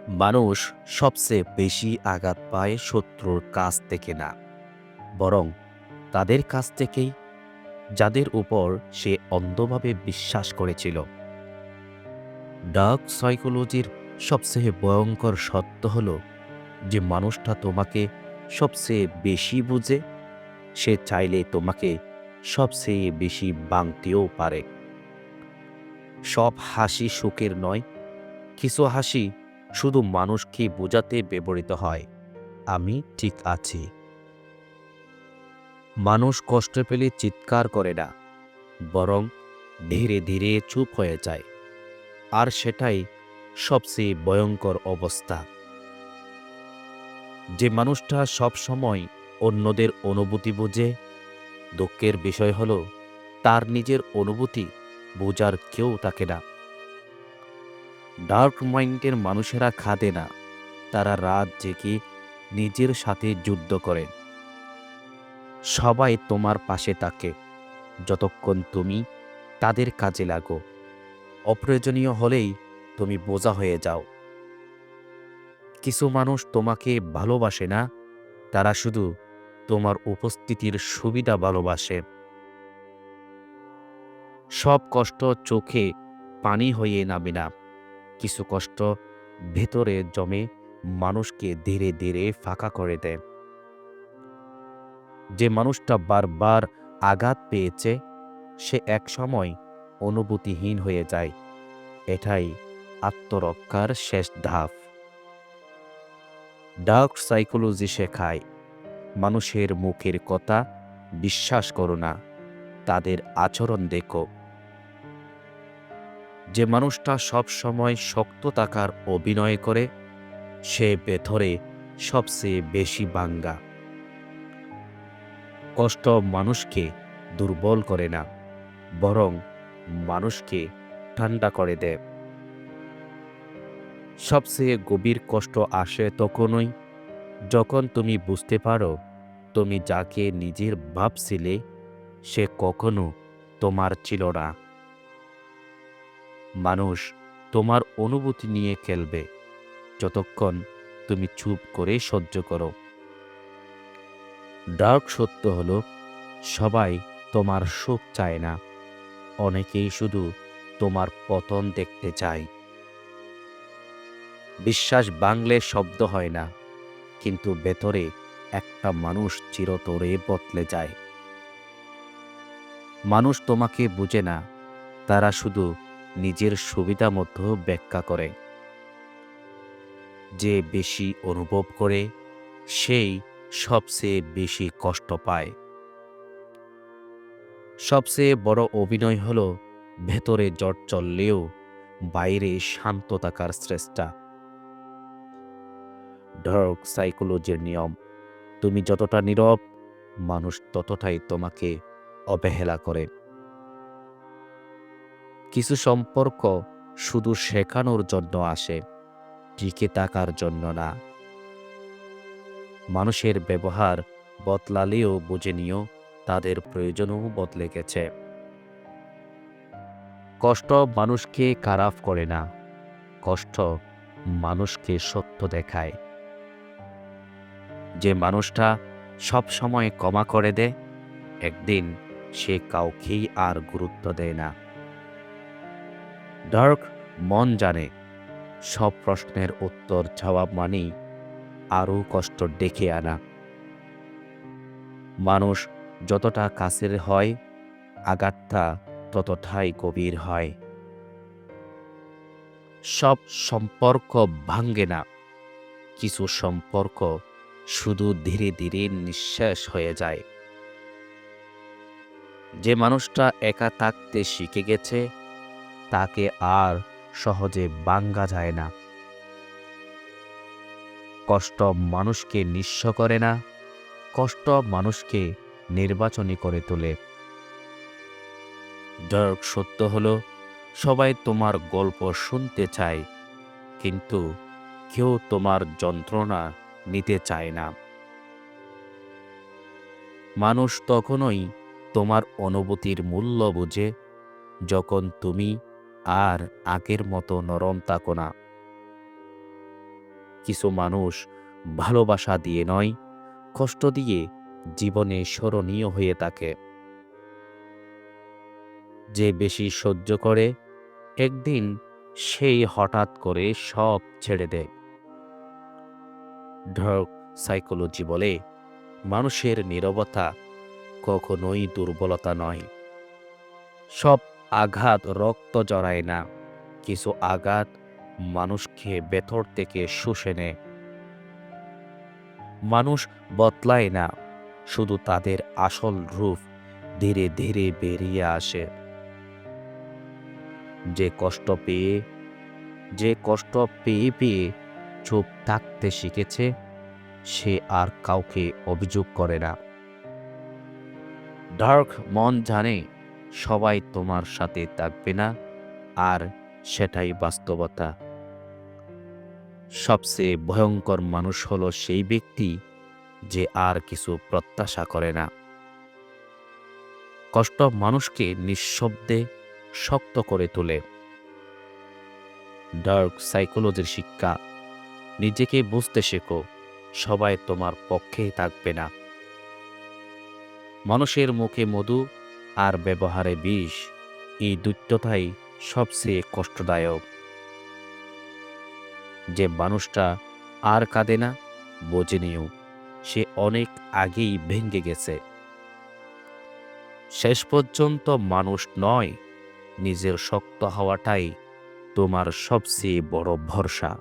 মানুষ সবচেয়ে বেশি আঘাত পায় শত্রুর কাছ থেকে না, বরং তাদের কাছ থেকেই, যাদের উপর সে অন্ধভাবে বিশ্বাস করেছিল। ডার্ক সাইকোলজির সবচেয়ে ভয়ঙ্কর সত্য হল যে মানুষটা তোমাকে সবচেয়ে বেশি বুঝে, সে চাইলে তোমাকে সবচেয়ে বেশি ভাঙতেও পারে। সব হাসি সুখের নয়, কিছু হাসি শুধু মানুষকে বোঝাতে ব্যবহৃত হয়, আমি ঠিক আছি। মানুষ কষ্ট পেলে চিৎকার করে না, বরং ধীরে ধীরে চুপ হয়ে যায়। আর সেটাই সবচেয়ে ভয়ঙ্কর অবস্থা। যে মানুষটা সব সময় অন্যদের অনুভূতি বোঝে, দুঃখের বিষয় হলো তার নিজের অনুভূতি বোঝার কেউ থাকে না। ডার্ক মাইন্ডের মানুষেরা খাদে না, তারা রাত জেগে নিজের সাথে যুদ্ধ করে। সবাই তোমার পাশে থাকে যতক্ষণ তুমি তাদের কাজে লাগো। অপ্রয়োজনীয় হলেই তুমি বোঝা হয়ে যাও। কিছু মানুষ তোমাকে ভালোবাসে না, তারা শুধু তোমার উপস্থিতির সুবিধা ভালোবাসে। সব কষ্ট চোখে পানি হয়ে নামে না, কিছু কষ্ট ভেতরে জমে মানুষকে ধীরে ধীরে ফাঁকা করে দেয়। যে মানুষটা বারবার আঘাত পেয়েছে, সে একসময় অনুভূতিহীন হয়ে যায়। এটাই আত্মরক্ষার শেষ ধাপ। ডার্ক সাইকোলজি শেখায়, মানুষের মুখের কথা বিশ্বাস করো না, তাদের আচরণ দেখো। যে মানুষটা সব সময় শক্ত থাকার অভিনয় করে, সে ভেতরে সবচেয়ে বেশি ভাঙ্গা। কষ্ট মানুষকে দুর্বল করে না, বরং মানুষকে ঠান্ডা করে দেয়। সবচেয়ে গভীর কষ্ট আসে তখনই যখন তুমি বুঝতে পারো তুমি যাকে নিজের ভাবছিলে সে কখনো তোমার ছিল না। মানুষ তোমার অনুভূতি নিয়ে খেলবে যতক্ষণ তুমি চুপ করে সহ্য করো। ডার্ক সত্য হলো, সবাই তোমার সুখ চায় না, অনেকেই শুধু তোমার পতন দেখতে চায়। বিশ্বাস ভাঙলে শব্দ হয় না, কিন্তু ভেতরে একটা মানুষ চিরতরে বদলে যায়। মানুষ তোমাকে বুঝে না, তারা শুধু নিজের সুবিধা মতো ব্যাখ্যা করে। যে বেশি অনুভব করে সেই সবচেয়ে বেশি কষ্ট পায়। সবচেয়ে বড় অভিনয় হলো ভেতরে জ্বর চললেও বাইরে শান্ত থাকার চেষ্টা। ডার্ক সাইকোলজির নিয়ম, তুমি যতটা নীরব, মানুষ ততটাই তোমাকে অবহেলা করে। কিছু সম্পর্ক শুধু শেখানোর জন্য আসে, টিকে থাকার জন্য না। মানুষের ব্যবহার বদলালেও বুঝে নিও তাদের প্রয়োজনও বদলে গেছে। কষ্ট মানুষকে খারাপ করে না, কষ্ট মানুষকে সত্য দেখায়। যে মানুষটা সব সময় ক্ষমা করে দেয়, একদিন সে কাউকেই আর গুরুত্ব দেয় না। ডার্ক মন জানে, সব প্রশ্নের উত্তর জবাব মানেই আরও কষ্ট ডেকে আনা। মানুষ যতটা কাছের হয়, আঘাতটা ততটাই গভীর হয়। সব সম্পর্ক ভাঙ্গে না, কিছু সম্পর্ক শুধু ধীরে ধীরে নিঃশেষ হয়ে যায়। যে মানুষটা একা থাকতে শিখে গেছে, তাকে আর সহজে ভাঙ্গা যায় না। কষ্ট মানুষকে নিঃস্ব করে না, কষ্ট মানুষকে নির্বাচনী করে তোলে। ডার্ক সত্য হলো, সবাই তোমার গল্প শুনতে চায়, কিন্তু কেউ তোমার যন্ত্রণা নিতে চায় না। মানুষ তখনই তোমার অনুভূতির মূল্য বুঝে যখন তুমি আর আগের মতো নরম থাকো না। কিছু মানুষ ভালোবাসা দিয়ে নয়, কষ্ট দিয়ে জীবনে স্মরণীয় হয়ে থাকে। যে বেশি সহ্য করে, একদিন সেই হঠাৎ করে সব ছেড়ে দেয়। ডার্ক সাইকোলজি বলে, মানুষের নীরবতা কখনোই দুর্বলতা নয়। সব আঘাত রক্ত জড়ায় না, কিছু আঘাত মানুষকে ভেতর থেকে শুষে নেয়। মানুষ বদলায় না, শুধু তাদের আসল রূপ ধীরে ধীরে বেরিয়ে আসে। যে কষ্ট পেয়ে যে কষ্ট পেয়ে পেয়ে চুপ থাকতে শিখেছে, সে আর কাউকে অভিযোগ করে না। ডার্ক মন জানে সবাই তোমার সাথে থাকবে না, আর সেটাই বাস্তবতা। সবচেয়ে ভয়ঙ্কর মানুষ হলো সেই ব্যক্তি যে আর কিছু প্রত্যাশা করে না। কষ্ট মানুষকে নিঃশব্দে শক্ত করে তোলে। ডার্ক সাইকোলজির শিক্ষা: নিজেকে বুঝতে শেখো, সবাই তোমার পক্ষেই থাকবে না। মানুষের মুখে মধু আর ব্যবহারে বিষ, এই দ্বৈততাই সবচেয়ে কষ্টদায়ক। যে মানুষটা আর কাঁদে না, বোঝে নিও সে অনেক আগেই ভেঙে গেছে। শেষ পর্যন্ত মানুষ নয়, নিজের শক্ত হওয়াটাই তোমার সবচেয়ে বড় ভরসা।